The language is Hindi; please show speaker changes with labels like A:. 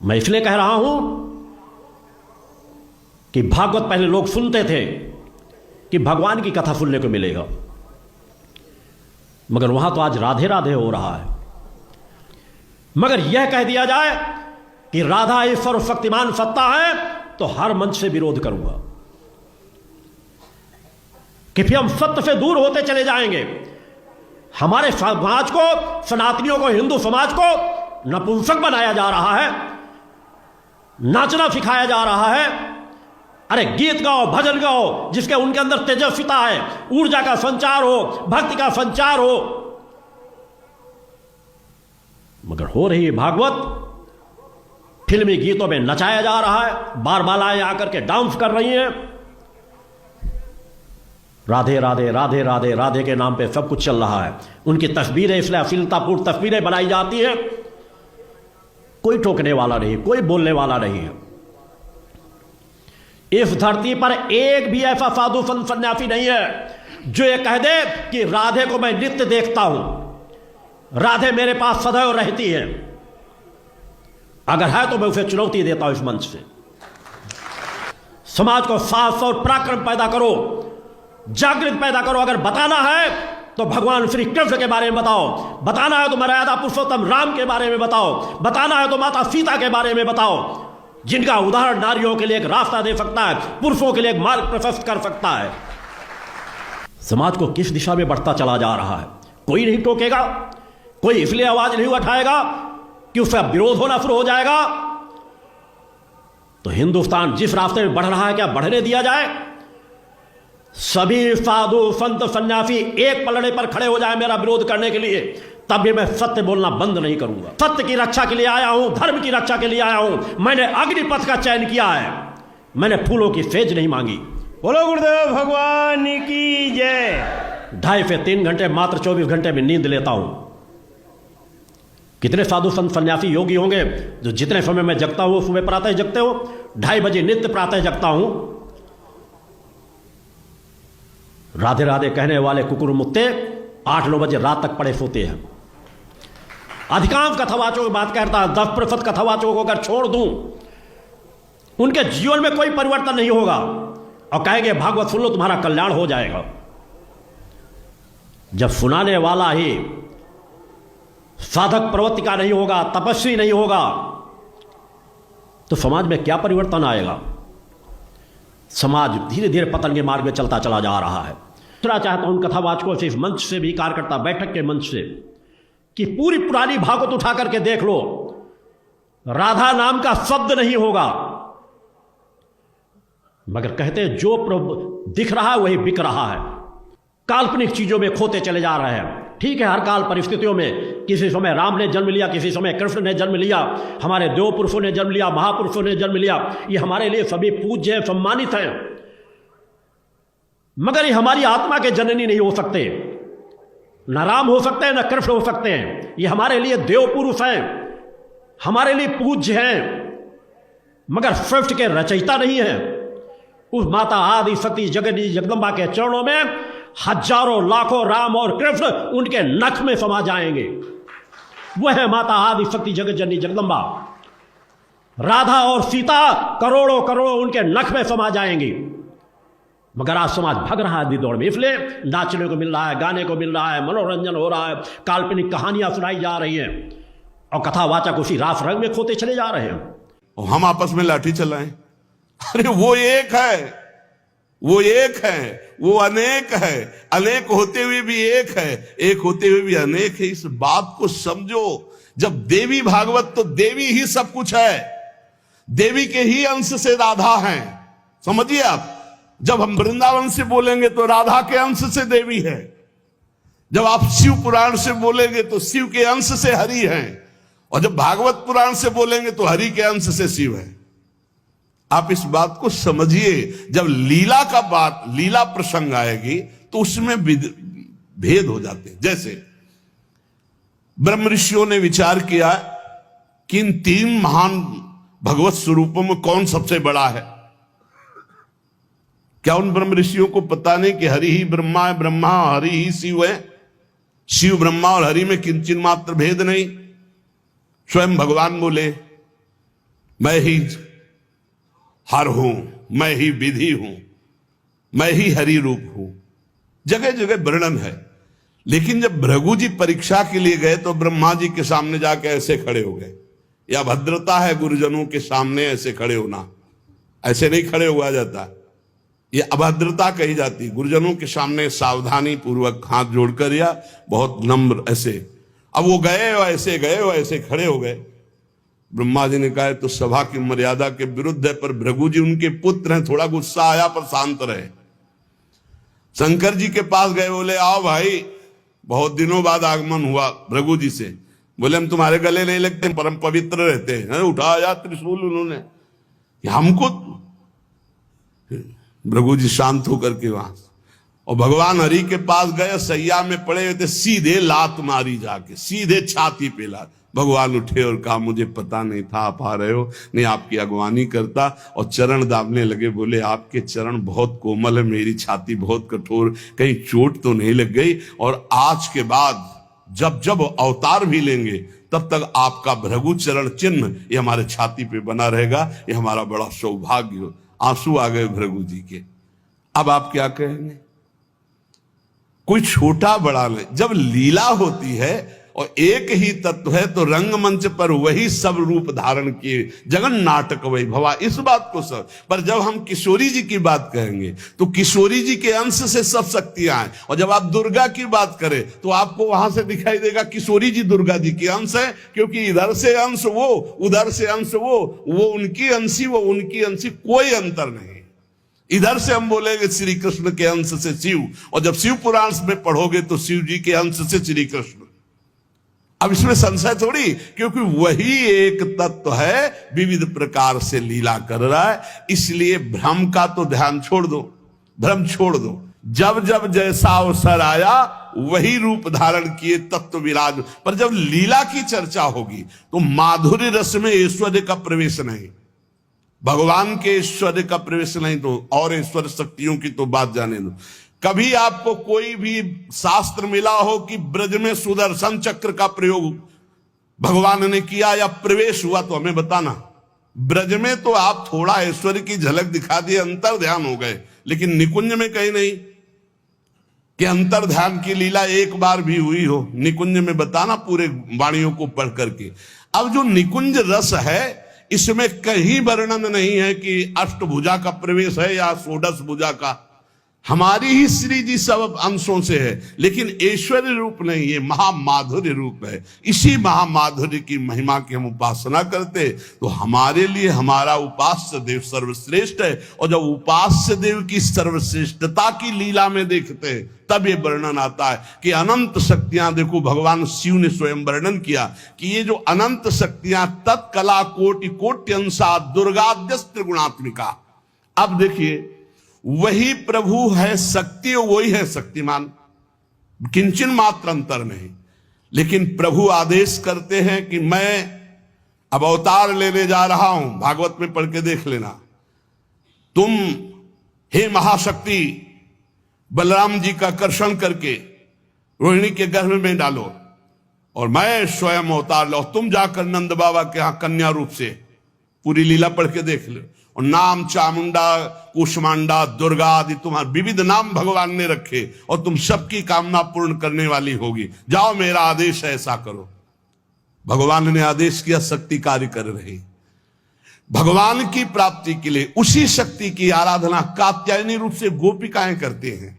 A: मैं इसलिए कह रहा हूं कि भागवत पहले लोग सुनते थे कि भगवान की कथा सुनने को मिलेगा, मगर वहां तो आज राधे राधे हो रहा है। मगर यह कह दिया जाए कि राधा ही सर्वशक्तिमान सत्ता है तो हर मंच से विरोध करूंगा कि फिर हम सत्य से दूर होते चले जाएंगे। हमारे समाज को, सनातनियों को, हिंदू समाज को नपुंसक बनाया जा रहा है, नाचना सिखाया जा रहा है। अरे गीत गाओ, भजन गाओ, जिसके उनके अंदर तेजस्विता है, ऊर्जा का संचार हो, भक्ति का संचार हो। मगर हो रही भागवत फिल्मी गीतों में नचाया जा रहा है, बार बालाएं आकर के डांस कर रही हैं। राधे राधे राधे राधे राधे के नाम पे सब कुछ चल रहा है। उनकी तस्वीरें इसलिए अश्लीलतापूर्ण तस्वीरें बनाई जाती हैं, कोई टोकने वाला नहीं, कोई बोलने वाला नहीं है। इस धरती पर एक भी ऐसा साधु संत सन्यासी नहीं है जो ये कह दे कि राधे को मैं नित्य देखता हूं, राधे मेरे पास सदैव रहती है। अगर है तो मैं उसे चुनौती देता हूं इस मंच से। समाज को साहस और पराक्रम पैदा करो, जागृत पैदा करो। अगर बताना है तो भगवान श्री कृष्ण के बारे में बताओ, बताना है तो मर्यादा पुरुषोत्तम राम के बारे में बताओ, बताना है तो माता सीता के बारे में बताओ, जिनका उदाहरण नारियों के लिए एक रास्ता दे सकता है, पुरुषों के लिए एक मार्ग प्रशस्त कर सकता है। समाज को किस दिशा में बढ़ता चला जा रहा है, कोई नहीं टोकेगा, कोई इसलिए आवाज नहीं उठाएगा कि उसका विरोध होना शुरू हो जाएगा। तो हिंदुस्तान जिस रास्ते में बढ़ रहा है, क्या बढ़ने दिया जाए? सभी साधु संत सन्यासी एक पलड़े पर खड़े हो जाए मेरा विरोध करने के लिए, तब भी मैं सत्य बोलना बंद नहीं करूंगा। सत्य की रक्षा के लिए आया हूं, धर्म की रक्षा के लिए आया हूं। मैंने अग्निपथ का चयन किया है, मैंने फूलों की सेज नहीं मांगी।
B: बोलो गुरुदेव भगवान की जय।
A: 2.5 से 3 घंटे मात्र 24 घंटे में नींद लेता हूं। कितने साधु संत सन्यासी योगी होंगे जो जितने समय में जगता हूं सुबह प्रातः जगते हो? 2:30 बजे नित्य प्रातः जगता हूं। राधे राधे कहने वाले कुकुर मुत्ते 8-9 बजे रात तक पड़े सोते हैं। अधिकांश कथावाचकों की बात करता है, 10% कथावाचकों को अगर छोड़ दूं, उनके जीवन में कोई परिवर्तन नहीं होगा और कहेंगे भागवत सुन लो तुम्हारा कल्याण हो जाएगा। जब सुनाने वाला ही साधक प्रवृत्ति का नहीं होगा, तपस्वी नहीं होगा, तो समाज में क्या परिवर्तन आएगा? समाज धीरे धीरे पतन के मार्ग में चलता चला जा रहा है। दूसरा चाहता हूं कथावाचकों से, इस मंच से भी, कार्यकर्ता बैठक के मंच से, कि पूरी पुरानी भागवत उठा करके देख लो, राधा नाम का शब्द नहीं होगा। मगर कहते जो दिख रहा है वही बिक रहा है। काल्पनिक चीजों में खोते चले जा रहे हैं। ठीक है, हर काल परिस्थितियों में किसी समय राम ने जन्म लिया, किसी समय कृष्ण ने जन्म लिया, हमारे देव पुरुषों ने जन्म लिया, महापुरुषों ने जन्म लिया। ये हमारे लिए सभी पूज्य हैं, सम्मानित हैं, मगर ये हमारी आत्मा के जननी नहीं हो सकते। न राम हो सकते हैं, न कृष्ण हो सकते हैं। ये हमारे लिए देव पुरुष हैं, हमारे लिए पूज्य हैं, मगर सृष्टि के रचयिता नहीं है। उस माता आदि शक्ति जगन्नी जगदम्बा के चरणों में हजारों लाखों राम और कृष्ण उनके नख में समा जाएंगे। वह है माता आदि शक्ति जगत जननी जगदम्बा। राधा और सीता करोड़ों करोड़ों उनके नख में समा जाएंगी। मगर आज समाज भग रहा है दौड़ में, इसलिए नाचने को मिल रहा है, गाने को मिल रहा है, मनोरंजन हो रहा है, काल्पनिक कहानियां सुनाई जा रही हैं और कथावाचक उसी रास रंग में खोते चले जा रहे हैं।
C: और हम आपस में लाठी चलाएं? अरे वो एक है, वो एक है, वो अनेक है। अनेक होते हुए भी एक है, एक होते हुए भी अनेक है। इस बात को समझो। जब देवी भागवत, तो देवी ही सब कुछ है, देवी के ही अंश से राधा है। समझिए आप, जब हम वृंदावन से बोलेंगे तो राधा के अंश से देवी है। जब आप शिव पुराण से बोलेंगे तो शिव के अंश से हरि है, और जब भागवत पुराण से बोलेंगे तो हरि के अंश से शिव है। आप इस बात को समझिए। जब लीला का बात, लीला प्रसंग आएगी तो उसमें भेद हो जाते हैं। जैसे ब्रह्म ऋषियों ने विचार किया कि इन 3 महान भगवत स्वरूपों में कौन सबसे बड़ा है। क्या उन ब्रह्म ऋषियों को पता नहीं कि हरि ही ब्रह्मा है, ब्रह्मा हरि ही शिव है? शिव ब्रह्मा और हरि में किंचित मात्र भेद नहीं। स्वयं भगवान बोले मैं ही हर हूं, मैं ही विधि हूं, मैं ही हरि रूप हूं, जगह जगह वर्णन है। लेकिन जब भृगु जी परीक्षा के लिए गए तो ब्रह्मा जी के सामने जाके ऐसे खड़े हो गए। यह भद्रता है गुरुजनों के सामने ऐसे खड़े होना, ऐसे नहीं खड़े हुआ जाता, ये अभद्रता कही जाती। गुरुजनों के सामने सावधानी पूर्वक हाथ जोड़कर या बहुत नम्र ऐसे। अब वो गए ऐसे खड़े हो गए। ब्रह्मा जी ने कहा तो सभा की मर्यादा के विरुद्ध है, पर भृगु जी उनके पुत्र हैं, थोड़ा गुस्सा आया पर शांत रहे। शंकर जी के पास गए, बोले आओ भाई, बहुत दिनों बाद आगमन हुआ भृगु जी से। बोले हम तुम्हारे गले नहीं लगते, परम पवित्र रहते हैं। उठाया त्रिशूल उन्होंने, हमको। भृगु जी शांत होकर के वहां, और भगवान हरि के पास गए, सैया में पड़े हुए थे, सीधे लात मारी जाके, सीधे छाती पे लात। भगवान उठे और कहा मुझे पता नहीं था आप आ रहे हो, नहीं आपकी अगवानी करता, और चरण दाबने लगे। बोले आपके चरण बहुत कोमल है, मेरी छाती बहुत कठोर, कहीं चोट तो नहीं लग गई। और आज के बाद जब जब अवतार भी लेंगे तब तक आपका भृगु चरण चिन्ह ये हमारे छाती पे बना रहेगा, ये हमारा बड़ा सौभाग्य हो। आंसू आ गए भृगु जी के। अब आप क्या कहेंगे? कोई छोटा बड़ा नहीं, जब लीला होती है और एक ही तत्व है तो रंगमंच पर वही सब रूप धारण किए, जगन नाटक वही भवा, इस बात को सब। पर जब हम किशोरी जी की बात कहेंगे तो किशोरी जी के अंश से सब शक्तियां हैं, और जब आप दुर्गा की बात करें तो आपको वहां से दिखाई देगा किशोरी जी दुर्गा जी के अंश है, क्योंकि इधर से अंश वो, उधर से अंश वो उनकी अंशी, वो उनकी अंशी, कोई अंतर नहीं। इधर से हम बोलेंगे श्री कृष्ण के अंश से शिव, और जब शिव पुराण में पढ़ोगे तो शिव जी के अंश से श्री कृष्ण। अब इसमें संशय थोड़ी, क्योंकि वही एक तत्व है, विविध प्रकार से लीला कर रहा है। इसलिए भ्रम का तो ध्यान छोड़ दो, भ्रम छोड़ दो। जब जब जैसा अवसर आया वही रूप धारण किए तत्व विराज। पर जब लीला की चर्चा होगी तो माधुर्य रस में ऐश्वर्य का प्रवेश नहीं, भगवान के ऐश्वर्य का प्रवेश नहीं, तो और ऐश्वर्य शक्तियों की तो बात जाने दो। कभी आपको कोई भी शास्त्र मिला हो कि ब्रज में सुदर्शन चक्र का प्रयोग भगवान ने किया या प्रवेश हुआ, तो हमें बताना। ब्रज में तो आप थोड़ा ऐश्वर्य की झलक दिखा दिए, अंतर ध्यान हो गए, लेकिन निकुंज में कहीं नहीं कि अंतर ध्यान की लीला एक बार भी हुई हो। निकुंज में बताना पूरे वाणियों को पढ़ करके। अब जो निकुंज रस है इसमें कहीं वर्णन नहीं है कि अष्टभुजा का प्रवेश है या षोडश भुजा का। हमारी ही श्री जी सब अंशों से है, लेकिन ऐश्वर्य रूप नहीं, ये महामाधुर्य रूप है। इसी महामाधुर्य की महिमा की हम उपासना करते तो हमारे लिए हमारा उपास्य देव सर्वश्रेष्ठ है। और जब उपास्य देव की सर्वश्रेष्ठता की लीला में देखते हैं तब ये वर्णन आता है कि अनंत शक्तियां, देखो भगवान शिव ने स्वयं वर्णन किया कि ये जो अनंत शक्तियां तत्कला कोटि कोट्यंसा दुर्गाद्यस्त्र गुणात्मिका। अब देखिए वही प्रभु है शक्ति, वही है शक्तिमान, किंचन मात्र अंतर नहीं। लेकिन प्रभु आदेश करते हैं कि मैं अब अवतार लेने जा रहा हूं, भागवत में पढ़ के देख लेना। तुम हे महाशक्ति बलराम जी का कर्षण करके रोहिणी के गर्भ में डालो, और मैं स्वयं अवतार लो। तुम जाकर नंद बाबा के यहां कन्या रूप से पूरी लीला पढ़ के देख लो। और नाम चामुंडा, कुष्मांडा, दुर्गा आदि तुम्हारे विविध नाम भगवान ने रखे, और तुम सबकी कामना पूर्ण करने वाली होगी। जाओ मेरा आदेश है, ऐसा करो। भगवान ने आदेश किया, शक्ति कार्य कर रही। भगवान की प्राप्ति के लिए उसी शक्ति की आराधना कात्यायनी रूप से गोपिकाएं करते हैं।